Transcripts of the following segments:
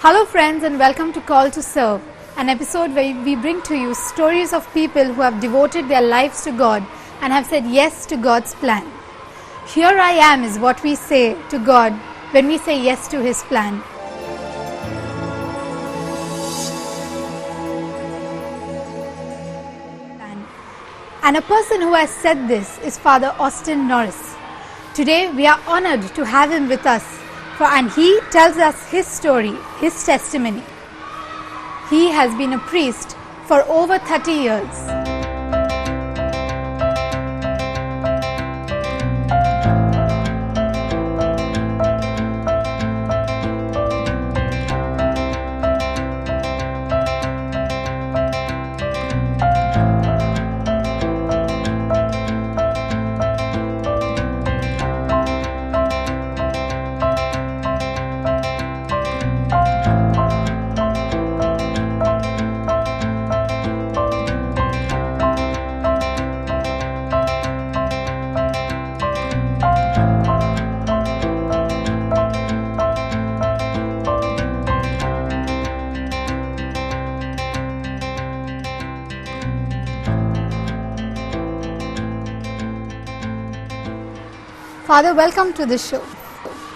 Hello friends and welcome to Call to Serve, an episode where we bring to you stories of people who have devoted their lives to God and have said yes to God's plan. Here I am is what we say to God when we say yes to His plan. And a person who has said this is Father Norris. Today we are honored to have him with us, and he tells us his story, his testimony. He has been a priest for over 30 years. Father, welcome to the show.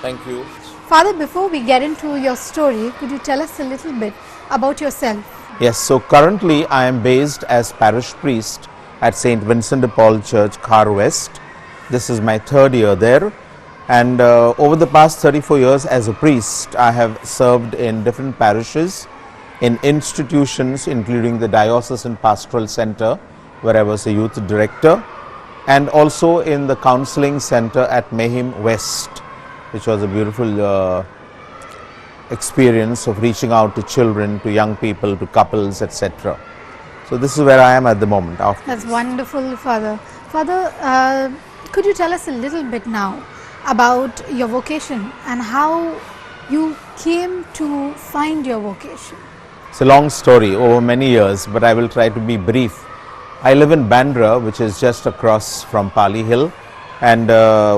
Thank you. Father, before we get into your story, could you tell us a little bit about yourself? Yes, so currently I am based as parish priest at St. Vincent de Paul Church, Khar West. This is my third year there, and over the past 34 years as a priest, I have served in different parishes, in institutions including the Diocesan Pastoral Center, where I was a youth director, and also in the counseling center at Mahim West, which was a beautiful experience of reaching out to children, to young people, to couples, etc. So this is where I am at the moment. That's wonderful, Father. Father, could you tell us a little bit now about your vocation and how you came to find your vocation? It's a long story over many years, but I will try to be brief. I live in Bandra, which is just across from Pali Hill, and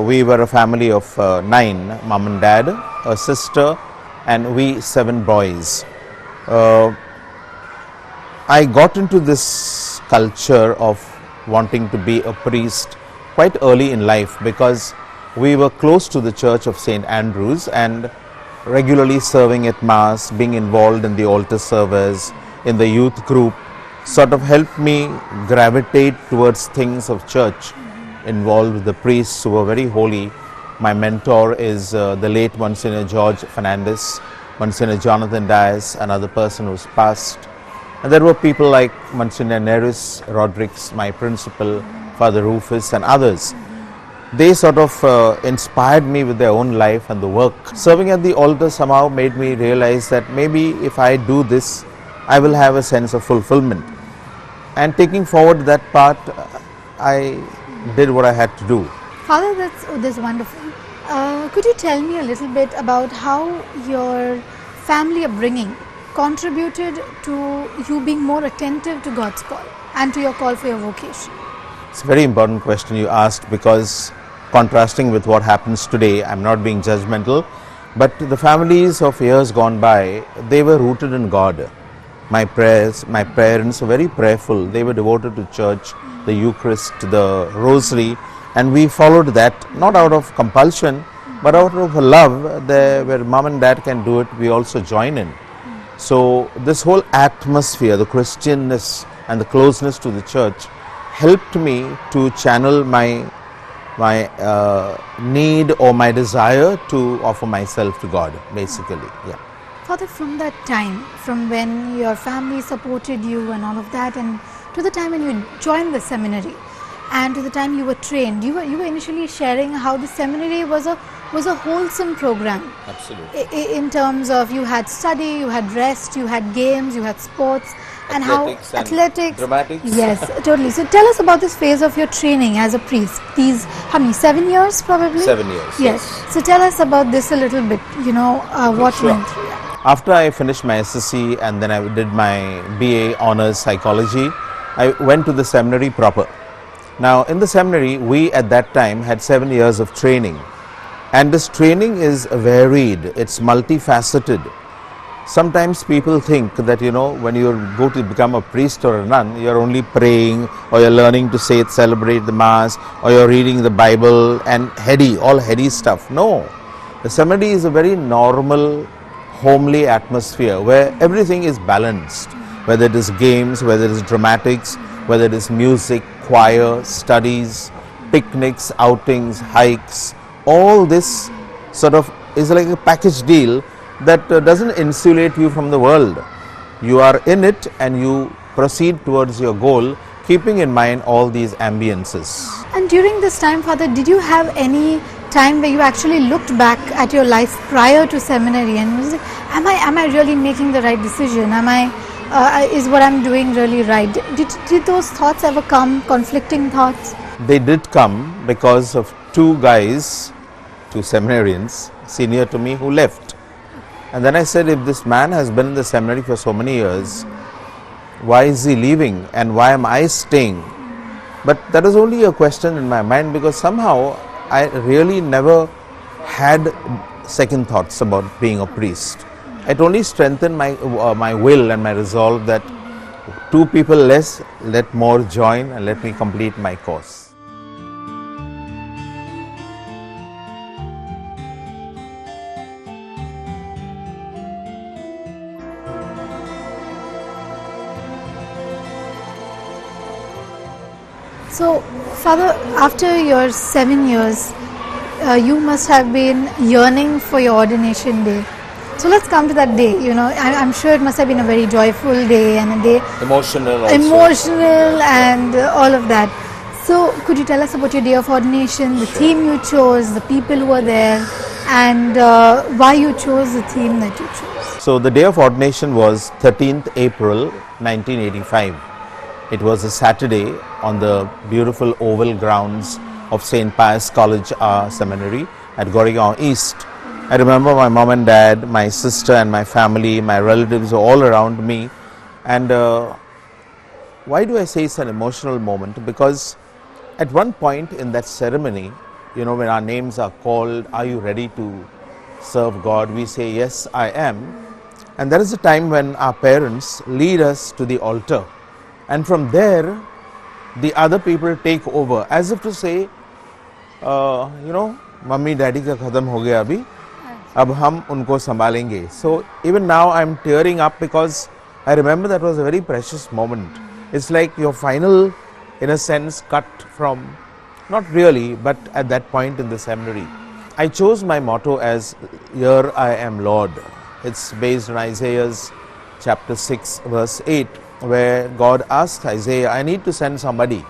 we were a family of 9, mom and dad, a sister, and we 7 boys. I got into this culture of wanting to be a priest quite early in life because we were close to the Church of St. Andrews and regularly serving at Mass, being involved in the altar service, in the youth group, sort of helped me gravitate towards things of church, involved with the priests who were very holy. My mentor is the late Monsignor George Fernandez, Monsignor Jonathan Dias, another person who's passed. And there were people like Monsignor Norris, Rodriguez, my principal, Father Rufus, and others. They sort of inspired me with their own life and the work. Serving at the altar somehow made me realize that maybe if I do this, I will have a sense of fulfillment. And taking forward that part, I did what I had to do. Father, that's wonderful. Could you tell me a little bit about how your family upbringing contributed to you being more attentive to God's call and to your call for your vocation? It's a very important question you asked, because contrasting with what happens today, I'm not being judgmental, but the families of years gone by, they were rooted in God. My parents were very prayerful. They were devoted to church, the Eucharist, the Rosary, and we followed that, not out of compulsion, but out of a love. Where mom and dad can do it, we also join in. So this whole atmosphere, the Christianness and the closeness to the church helped me to channel my need or my desire to offer myself to God, basically. Yeah. Father, from that time, from when your family supported you and all of that, and to the time when you joined the seminary, and to the time you were trained, you were initially sharing how the seminary was a wholesome program. Absolutely. In terms of you had study, you had rest, you had games, you had sports, and athletics, dramatics. Yes, totally. So tell us about this phase of your training as a priest. These, how many, 7 years probably? 7 years. Yes. So tell us about this a little bit, what Sure. went through. After I finished my SSC and then I did my BA Honours Psychology, I went to the seminary proper. Now in the seminary, we at that time had 7 years of training, and this training is varied, it's multifaceted. Sometimes people think that, when you go to become a priest or a nun, you're only praying, or you're learning to say, celebrate the Mass, or you're reading the Bible and all heady stuff. No. The seminary is a very normal, homely atmosphere where everything is balanced, whether it is games, whether it is dramatics, whether it is music, choir, studies, picnics, outings, hikes. All this sort of is like a package deal that doesn't insulate you from the world. You are in it and you proceed towards your goal, keeping in mind all these ambiences. And during this time, Father, did you have any time where you actually looked back at your life prior to seminary and was like, am I really making the right decision? Is what I'm doing really right? Did those thoughts ever come, conflicting thoughts? They did come because of two seminarians, senior to me, who left. And then I said, if this man has been in the seminary for so many years, why is he leaving and why am I staying? But that was only a question in my mind, because somehow I really never had second thoughts about being a priest. It only strengthened my will and my resolve that two people less, let more join and let me complete my course. So, Father, after your 7 years, you must have been yearning for your ordination day. So let's come to that day. I'm sure it must have been a very joyful day and a day Emotional and all of that. So could you tell us about your day of ordination, the theme you chose, the people who were there, and why you chose the theme that you chose? So the day of ordination was 13th April 1985. It was a Saturday on the beautiful oval grounds of St. Pius College Seminary at Goregaon East. I remember my mom and dad, my sister and my family, my relatives were all around me. And why do I say it's an emotional moment? Because at one point in that ceremony, when our names are called, are you ready to serve God? We say, yes, I am. And that is the time when our parents lead us to the altar. And from there, the other people take over, as if to say, mummy, daddy ka khatam ho gaya abhi, ab hum unko sambhalenge. So even now I'm tearing up, because I remember that was a very precious moment. It's like your final, in a sense, cut from, not really, but at that point in the seminary. I chose my motto as, Here I am, Lord. It's based on Isaiah's chapter 6, verse 8. Where God asked Isaiah, I need to send somebody.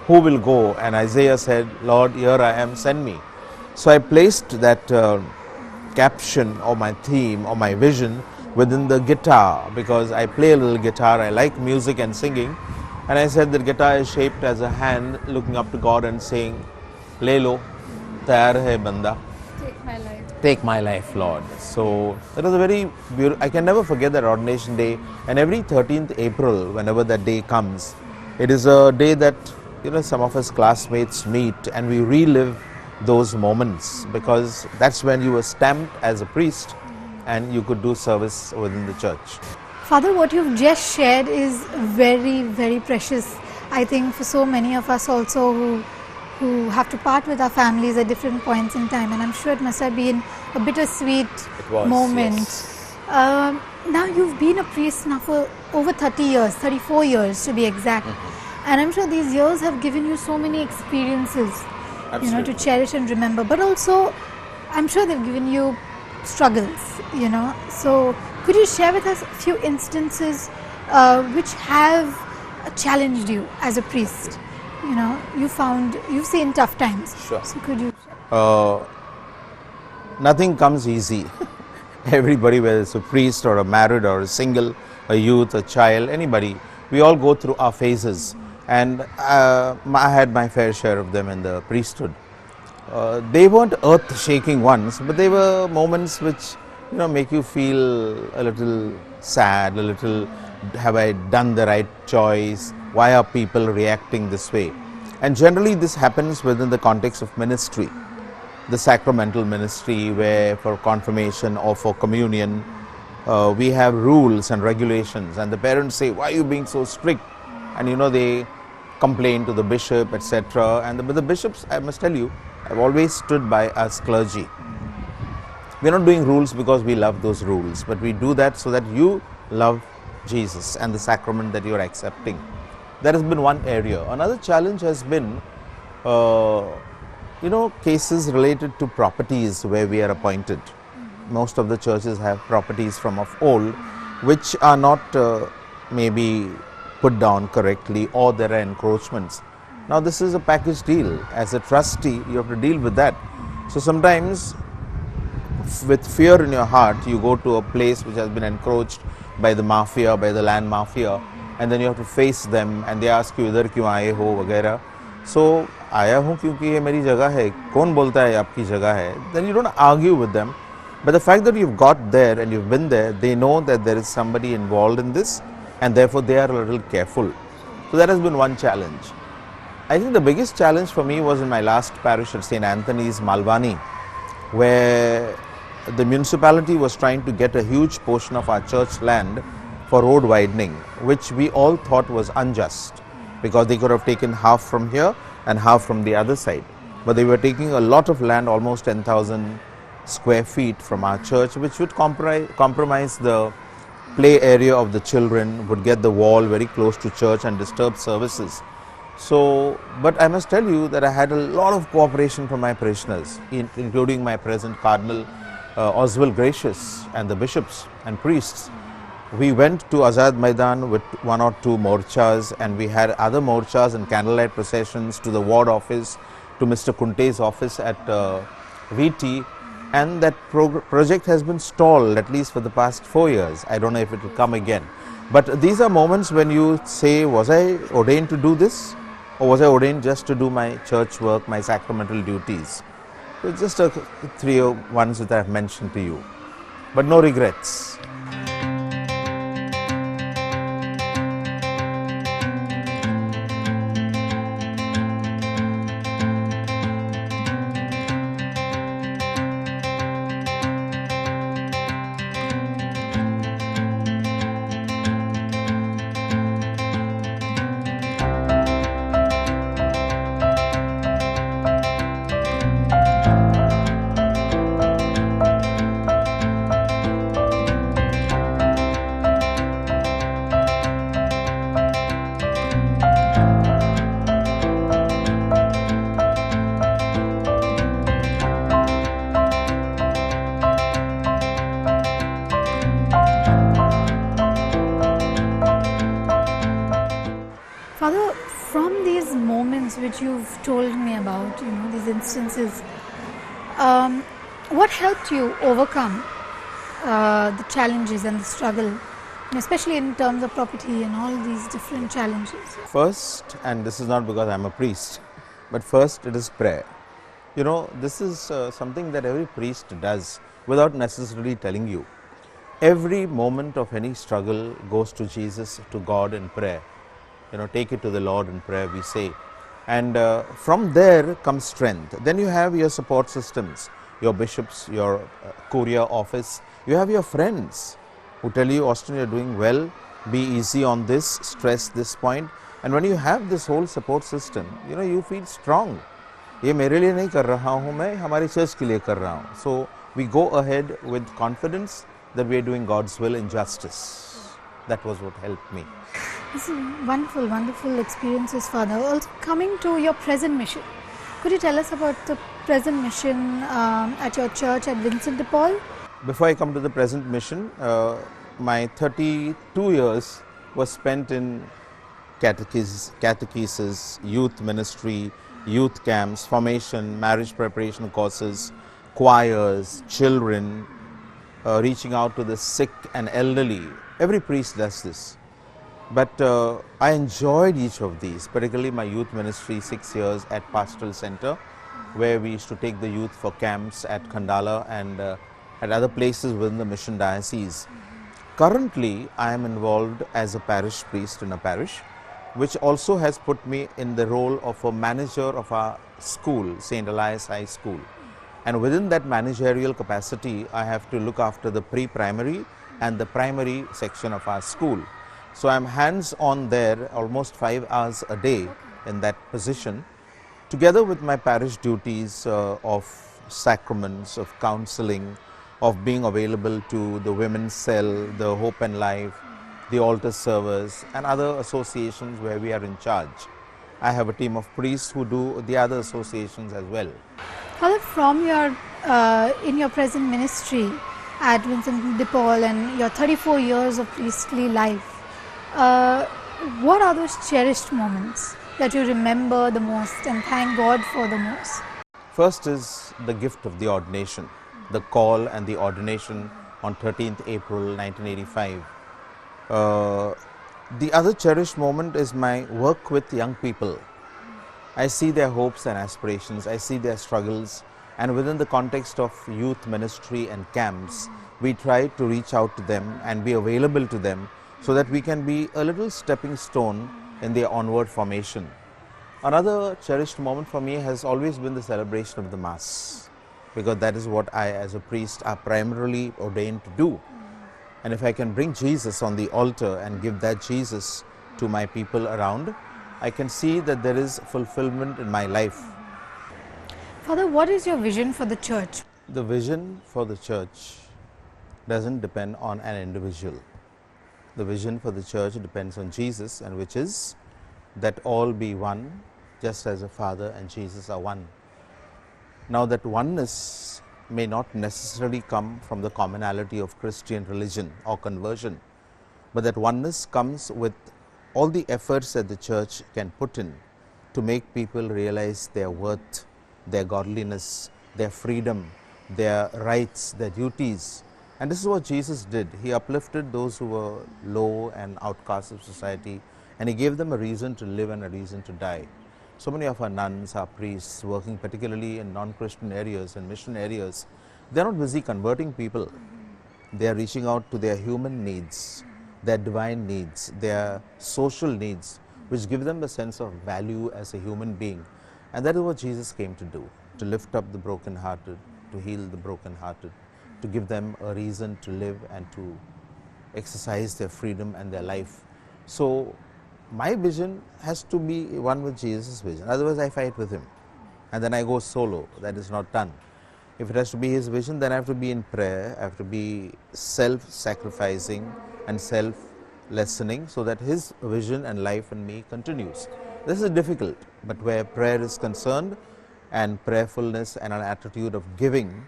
Who will go? And Isaiah said, Lord, here I am, send me. So I placed that caption or my theme or my vision within the guitar, because I play a little guitar, I like music and singing. And I said that guitar is shaped as a hand looking up to God and saying, Le lo, tayar hai banda. Take my life. Take my life, Lord. So that was a very beautiful, I can never forget that ordination day. And every 13th April, whenever that day comes, it is a day that, some of us classmates meet and we relive those moments, because that's when you were stamped as a priest and you could do service within the church. Father, what you've just shared is very, very precious. I think for so many of us also who have to part with our families at different points in time, and I'm sure it must have been a bittersweet moment. Yes. Now you've been a priest now for over 30 years, 34 years to be exact. And I'm sure these years have given you so many experiences, to cherish and remember. But also, I'm sure they've given you struggles, So could you share with us a few instances which have challenged you as a priest? You've seen tough times. Sure. So could you? Nothing comes easy. Everybody, whether it's a priest or a married or a single, a youth, a child, anybody, we all go through our phases. And I had my fair share of them in the priesthood. They weren't earth-shaking ones, but they were moments which, make you feel a little sad, a little, have I done the right choice? Why are people reacting this way? And generally this happens within the context of ministry, the sacramental ministry, where for confirmation or for communion, we have rules and regulations, and the parents say, why are you being so strict? And they complain to the bishop, etc. But the bishops, I must tell you, have always stood by us clergy. We are not doing rules because we love those rules, but we do that so that you love Jesus and the sacrament that you are accepting. That has been one area. Another challenge has been, cases related to properties where we are appointed. Most of the churches have properties from of old, which are not maybe put down correctly, or there are encroachments. Now this is a package deal. As a trustee, you have to deal with that. So sometimes with fear in your heart, you go to a place which has been encroached by the mafia, by the land mafia, and then you have to face them, and they ask you, idhar kyun aaye ho, वगैरह. So, आया हूँ क्योंकि ये मेरी जगह है, कौन बोलता है आपकी जगह है? Then you don't argue with them. But the fact that you've got there and you've been there, they know that there is somebody involved in this, and therefore they are a little careful. So that has been one challenge. I think the biggest challenge for me was in my last parish at St. Anthony's, Malvani, where the municipality was trying to get a huge portion of our church land for road widening, which we all thought was unjust, because they could have taken half from here and half from the other side. But they were taking a lot of land, almost 10,000 square feet from our church, which would compromise the play area of the children, would get the wall very close to church and disturb services. So, but I must tell you that I had a lot of cooperation from my parishioners, including my present Cardinal Oswald Gracious and the bishops and priests. We went to Azad Maidan with 1 or 2 morchas, and we had other morchas and candlelight processions to the ward office, to Mr. Kunte's office at VT, and that project has been stalled at least for the past 4 years. I don't know if it will come again. But these are moments when you say, was I ordained to do this, or was I ordained just to do my church work, my sacramental duties? So just 3 ones that I have mentioned to you, but no regrets. Father, from these moments which you've told me about, these instances, what helped you overcome the challenges and the struggle, especially in terms of property and all these different challenges? First, and this is not because I'm a priest, but first it is prayer. This is something that every priest does without necessarily telling you. Every moment of any struggle goes to Jesus, to God in prayer. Take it to the Lord in prayer, we say. And from there comes strength. Then you have your support systems, your bishops, your courier office. You have your friends who tell you, Austin, you're doing well, be easy on this, stress this point. And when you have this whole support system, you feel strong. ये मेरे लिए नहीं कर रहा हूँ मैं, हमारी church के लिए कर रहा हूँ. So we go ahead with confidence that we are doing God's will in justice. That was what helped me. This is wonderful, wonderful experiences, Father. Also, coming to your present mission, could you tell us about the present mission at your church at Vincent de Paul? Before I come to the present mission, my 32 years was spent in catechesis, youth ministry, youth camps, formation, marriage preparation courses, choirs, children, reaching out to the sick and elderly. Every priest does this. But I enjoyed each of these, particularly my youth ministry, 6 years at Pastoral Center, where we used to take the youth for camps at Khandala and at other places within the mission diocese. Currently, I am involved as a parish priest in a parish, which also has put me in the role of a manager of our school, St. Elias High School. And within that managerial capacity, I have to look after the pre-primary and the primary section of our school. So I'm hands-on there almost 5 hours a day in that position, together with my parish duties of sacraments, of counseling, of being available to the women's cell, the Hope and Life, the altar servers, and other associations where we are in charge. I have a team of priests who do the other associations as well. Father, from your in your present ministry at Vincent de Paul and your 34 years of priestly life, what are those cherished moments that you remember the most and thank God for the most? First is the gift of the ordination, the call and the ordination on 13th April 1985. The other cherished moment is my work with young people. I see their hopes and aspirations, I see their struggles, and within the context of youth ministry and camps, we try to reach out to them and be available to them so that we can be a little stepping stone in their onward formation. Another cherished moment for me has always been the celebration of the Mass, because that is what I as a priest are primarily ordained to do. And if I can bring Jesus on the altar and give that Jesus to my people around, I can see that there is fulfillment in my life. Father, what is your vision for the church? The vision for the church doesn't depend on an individual. The vision for the church depends on Jesus, and which is that all be one, just as the Father and Jesus are one. Now that oneness may not necessarily come from the commonality of Christian religion or conversion, but that oneness comes with all the efforts that the church can put in to make people realize their worth, their godliness, their freedom, their rights, their duties. And this is what Jesus did. He uplifted those who were low and outcasts of society, and he gave them a reason to live and a reason to die. So many of our nuns, our priests, working particularly in non-Christian areas and mission areas, they are not busy converting people. They are reaching out to their human needs, their divine needs, their social needs, which give them a sense of value as a human being. And that is what Jesus came to do, to lift up the brokenhearted, to heal the brokenhearted, to give them a reason to live and to exercise their freedom and their life. So my vision has to be one with Jesus' vision, otherwise I fight with him and then I go solo. That is not done. If it has to be his vision, then I have to be in prayer, I have to be self-sacrificing and self-lessening so that his vision and life in me continues. This is difficult, but where prayer is concerned and prayerfulness and an attitude of giving,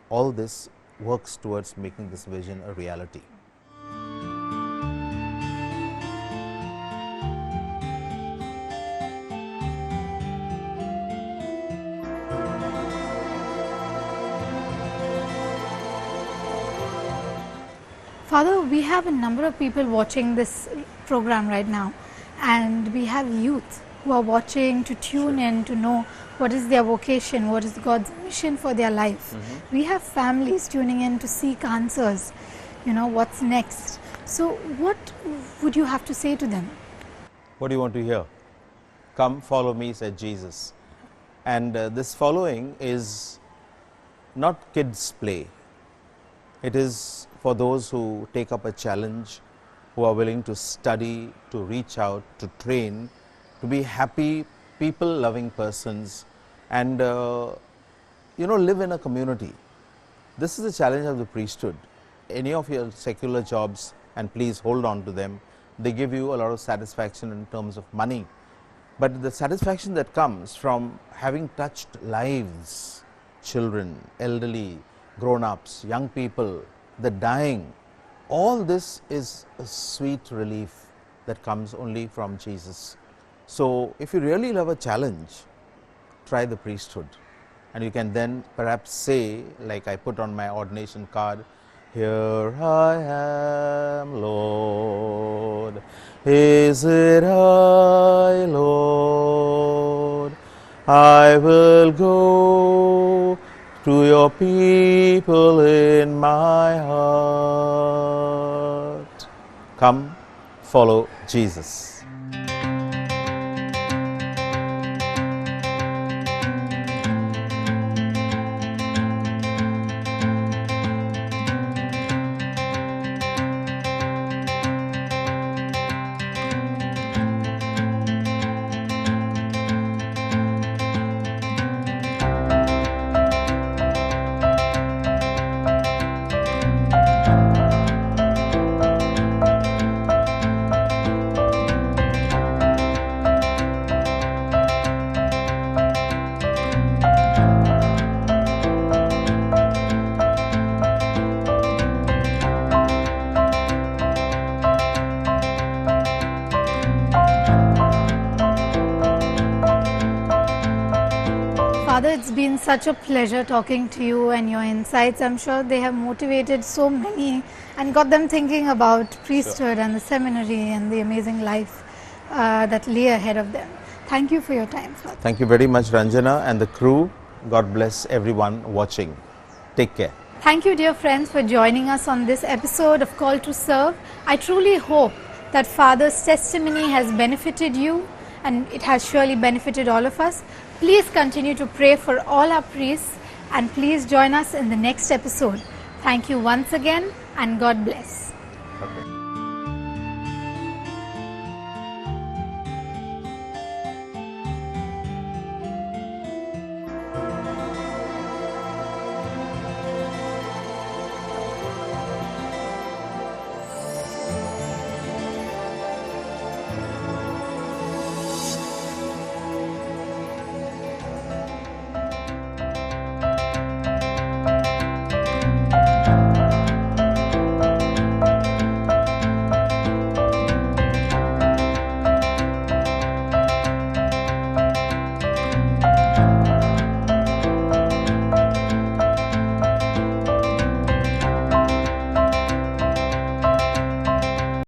all this works towards making this vision a reality. Father, we have a number of people watching this program right now, and we have youth who are watching to tune in to know what is their vocation, what is God's mission for their life. We have families tuning in to seek answers, what's next. So what would you have to say to them? What do you want to hear? Come, follow me, said Jesus. And this following is not kids' play. It is for those who take up a challenge, who are willing to study, to reach out, to train, to be happy, people-loving persons, and live in a community. This is the challenge of the priesthood. Any of your secular jobs, and please hold on to them, they give you a lot of satisfaction in terms of money. But the satisfaction that comes from having touched lives, children, elderly, grown-ups, young people, the dying, all this is a sweet relief that comes only from Jesus. So if you really love a challenge, try the priesthood. And you can then perhaps say, like I put on my ordination card, "Here I am, Lord. Is it I, Lord? I will go to your people in my heart." Come, follow Jesus. Father, it's been such a pleasure talking to you, and your insights, I'm sure they have motivated so many and got them thinking about priesthood and the seminary and the amazing life that lay ahead of them. Thank you for your time, Father. Thank you very much, Ranjana and the crew. God bless everyone watching. Take care. Thank you, dear friends, for joining us on this episode of Call to Serve. I truly hope that Father's testimony has benefited you, and it has surely benefited all of us. Please continue to pray for all our priests, and please join us in the next episode. Thank you once again, and God bless. Okay.